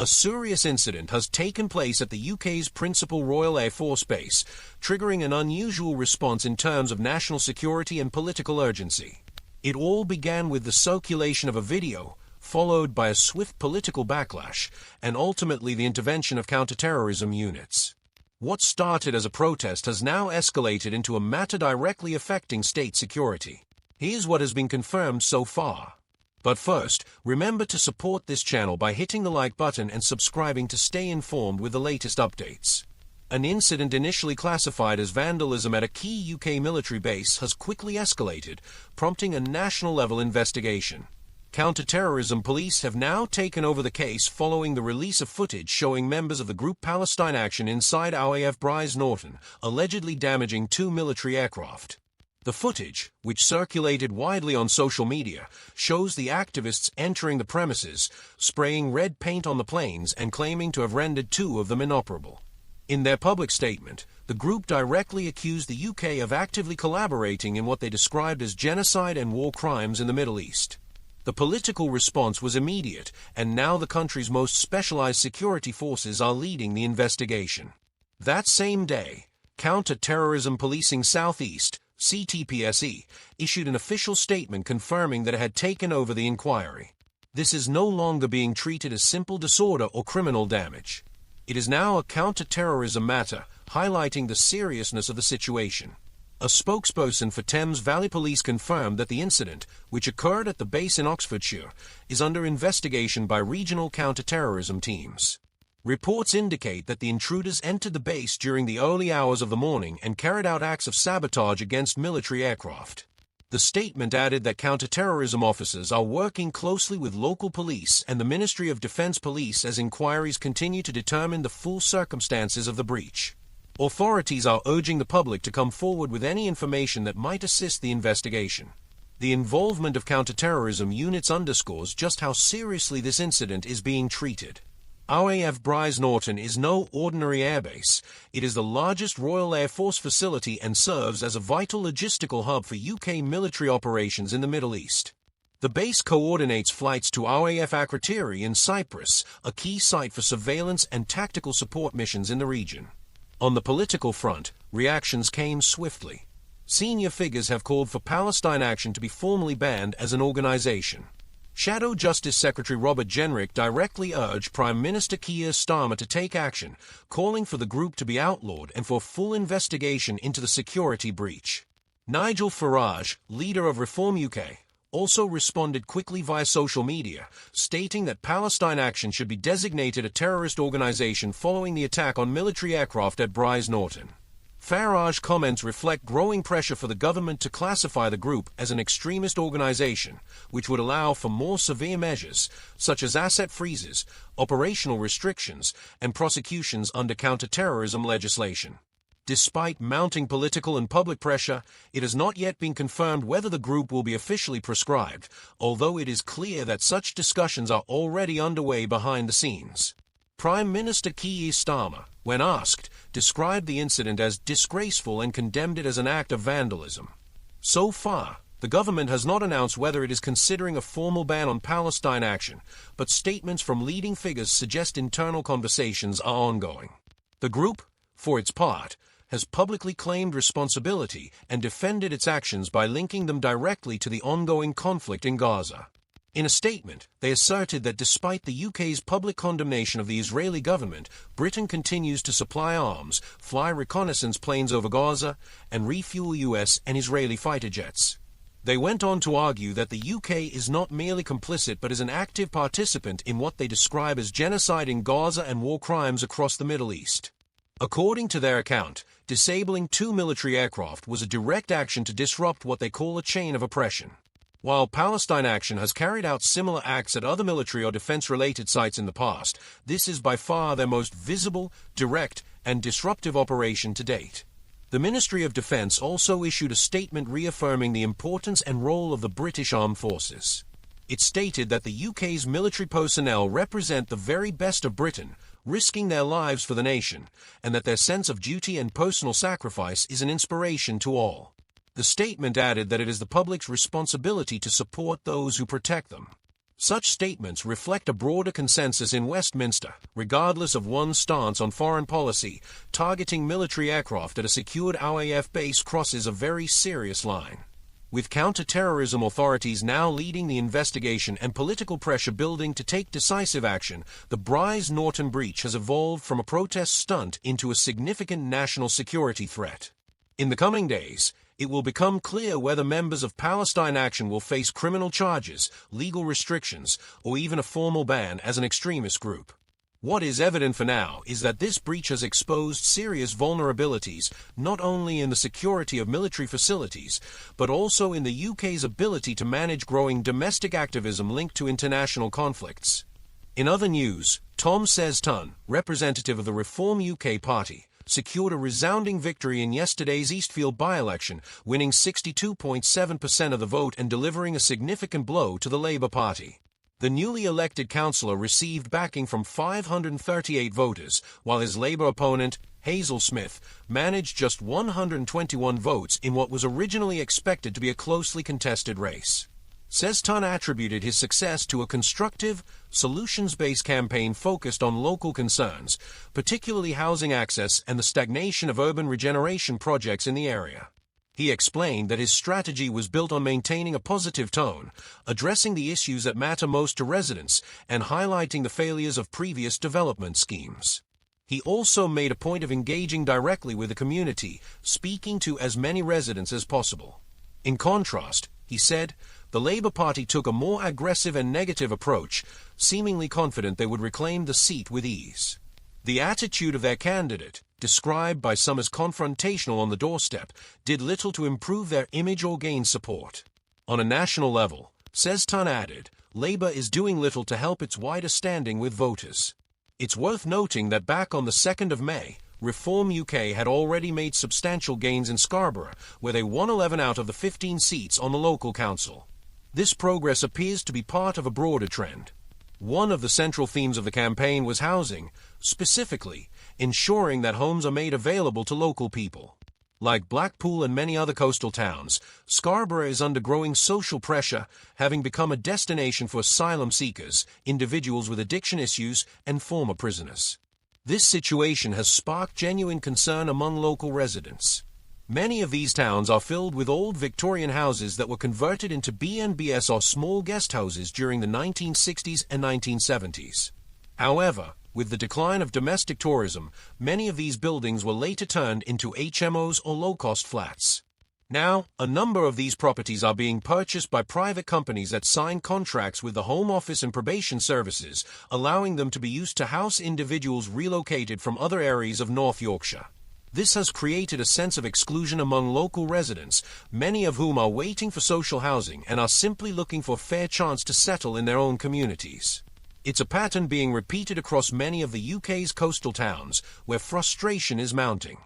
A serious incident has taken place at the UK's principal Royal Air Force Base, triggering an unusual response in terms of national security and political urgency. It all began with the circulation of a video, followed by a swift political backlash, and ultimately the intervention of counterterrorism units. What started as a protest has now escalated into a matter directly affecting state security. Here's what has been confirmed so far. But first, remember to support this channel by hitting the like button and subscribing to stay informed with the latest updates. An incident initially classified as vandalism at a key UK military base has quickly escalated, prompting a national-level investigation. Counter-terrorism police have now taken over the case following the release of footage showing members of the group Palestine Action inside RAF Brize Norton, allegedly damaging 2 military aircraft. The footage, which circulated widely on social media, shows the activists entering the premises, spraying red paint on the planes and claiming to have rendered 2 of them inoperable. In their public statement, the group directly accused the UK of actively collaborating in what they described as genocide and war crimes in the Middle East. The political response was immediate, and now the country's most specialized security forces are leading the investigation. That same day, Counter-Terrorism Policing Southeast, CTPSE, issued an official statement confirming that it had taken over the inquiry. This is no longer being treated as simple disorder or criminal damage. It is now a counter-terrorism matter, highlighting the seriousness of the situation. A spokesperson for Thames Valley Police confirmed that the incident, which occurred at the base in Oxfordshire, is under investigation by regional counter-terrorism teams. Reports indicate that the intruders entered the base during the early hours of the morning and carried out acts of sabotage against military aircraft. The statement added that counter-terrorism officers are working closely with local police and the Ministry of Defence Police as inquiries continue to determine the full circumstances of the breach. Authorities are urging the public to come forward with any information that might assist the investigation. The involvement of counter-terrorism units underscores just how seriously this incident is being treated. RAF Brize Norton is no ordinary airbase. It is the largest Royal Air Force facility and serves as a vital logistical hub for UK military operations in the Middle East. The base coordinates flights to RAF Akrotiri in Cyprus, a key site for surveillance and tactical support missions in the region. On the political front, reactions came swiftly. Senior figures have called for Palestine Action to be formally banned as an organization. Shadow Justice Secretary Robert Jenrick directly urged Prime Minister Keir Starmer to take action, calling for the group to be outlawed and for full investigation into the security breach. Nigel Farage, leader of Reform UK, also responded quickly via social media, stating that Palestine Action should be designated a terrorist organization following the attack on military aircraft at Brize Norton. Farage comments reflect growing pressure for the government to classify the group as an extremist organization, which would allow for more severe measures, such as asset freezes, operational restrictions, and prosecutions under counter-terrorism legislation. Despite mounting political and public pressure, it has not yet been confirmed whether the group will be officially proscribed, although it is clear that such discussions are already underway behind the scenes. Prime Minister Keir Starmer, when asked, described the incident as disgraceful and condemned it as an act of vandalism. So far, the government has not announced whether it is considering a formal ban on Palestine Action, but statements from leading figures suggest internal conversations are ongoing. The group, for its part, has publicly claimed responsibility and defended its actions by linking them directly to the ongoing conflict in Gaza. In a statement, they asserted that despite the UK's public condemnation of the Israeli government, Britain continues to supply arms, fly reconnaissance planes over Gaza, and refuel US and Israeli fighter jets. They went on to argue that the UK is not merely complicit but is an active participant in what they describe as genocide in Gaza and war crimes across the Middle East. According to their account, disabling 2 military aircraft was a direct action to disrupt what they call a chain of oppression. While Palestine Action has carried out similar acts at other military or defense-related sites in the past, this is by far their most visible, direct, and disruptive operation to date. The Ministry of Defence also issued a statement reaffirming the importance and role of the British Armed Forces. It stated that the UK's military personnel represent the very best of Britain, risking their lives for the nation, and that their sense of duty and personal sacrifice is an inspiration to all. The statement added that it is the public's responsibility to support those who protect them. Such statements reflect a broader consensus in Westminster, regardless of one's stance on foreign policy. Targeting military aircraft at a secured RAF base crosses a very serious line. With counter-terrorism authorities now leading the investigation and political pressure building to take decisive action, the Brize Norton breach has evolved from a protest stunt into a significant national security threat. In the coming days, it will become clear whether members of Palestine Action will face criminal charges, legal restrictions, or even a formal ban as an extremist group. What is evident for now is that this breach has exposed serious vulnerabilities not only in the security of military facilities, but also in the UK's ability to manage growing domestic activism linked to international conflicts. In other news, Tom Seston, representative of the Reform UK party, secured a resounding victory in yesterday's Eastfield by-election, winning 62.7% of the vote and delivering a significant blow to the Labour Party. The newly elected councillor received backing from 538 voters, while his Labour opponent, Hazel Smith, managed just 121 votes in what was originally expected to be a closely contested race. Seston attributed his success to a constructive, solutions-based campaign focused on local concerns, particularly housing access and the stagnation of urban regeneration projects in the area. He explained that his strategy was built on maintaining a positive tone, addressing the issues that matter most to residents, and highlighting the failures of previous development schemes. He also made a point of engaging directly with the community, speaking to as many residents as possible. In contrast, he said, the Labour Party took a more aggressive and negative approach, seemingly confident they would reclaim the seat with ease. The attitude of their candidate, described by some as confrontational on the doorstep, did little to improve their image or gain support. On a national level, Seston added, Labour is doing little to help its wider standing with voters. It's worth noting that back on the 2nd of May, Reform UK had already made substantial gains in Scarborough, where they won 11 out of the 15 seats on the local council. This progress appears to be part of a broader trend. One of the central themes of the campaign was housing, specifically, ensuring that homes are made available to local people. Like Blackpool and many other coastal towns, Scarborough is under growing social pressure, having become a destination for asylum seekers, individuals with addiction issues, and former prisoners. This situation has sparked genuine concern among local residents. Many of these towns are filled with old Victorian houses that were converted into B&Bs or small guest houses during the 1960s and 1970s. However, with the decline of domestic tourism, many of these buildings were later turned into HMOs or low-cost flats. Now, a number of these properties are being purchased by private companies that sign contracts with the Home Office and Probation Services, allowing them to be used to house individuals relocated from other areas of North Yorkshire. This has created a sense of exclusion among local residents, many of whom are waiting for social housing and are simply looking for a fair chance to settle in their own communities. It's a pattern being repeated across many of the UK's coastal towns, where frustration is mounting.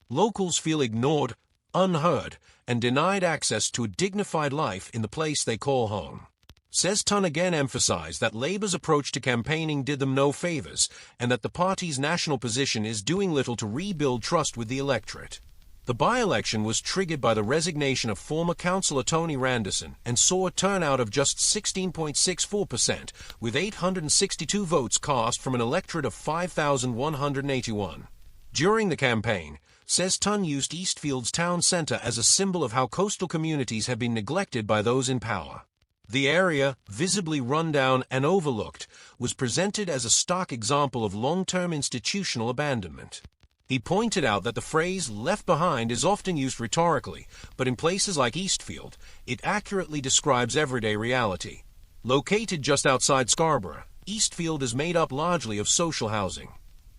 Locals feel ignored, unheard, and denied access to a dignified life in the place they call home. Seston again emphasized that Labour's approach to campaigning did them no favours, and that the party's national position is doing little to rebuild trust with the electorate. The by-election was triggered by the resignation of former councillor Tony Randerson and saw a turnout of just 16.64%, with 862 votes cast from an electorate of 5,181. During the campaign, Seston used Eastfield's town centre as a symbol of how coastal communities have been neglected by those in power. The area, visibly run down and overlooked, was presented as a stark example of long-term institutional abandonment. He pointed out that the phrase "left behind" is often used rhetorically, but in places like Eastfield, it accurately describes everyday reality. Located just outside Scarborough, Eastfield is made up largely of social housing.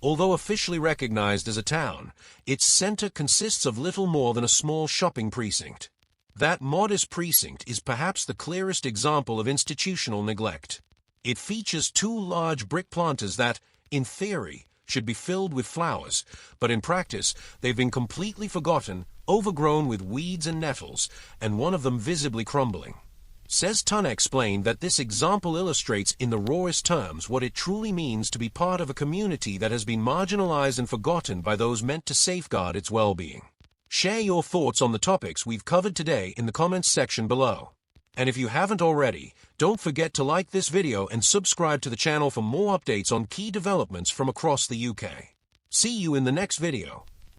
Although officially recognized as a town, its centre consists of little more than a small shopping precinct. That modest precinct is perhaps the clearest example of institutional neglect. It features two large brick planters that, in theory, should be filled with flowers, but in practice they've been completely forgotten, overgrown with weeds and nettles, and one of them visibly crumbling. Seston explained that this example illustrates in the rawest terms what it truly means to be part of a community that has been marginalized and forgotten by those meant to safeguard its well-being. Share your thoughts on the topics we've covered today in the comments section below. And if you haven't already, don't forget to like this video and subscribe to the channel for more updates on key developments from across the UK. See you in the next video.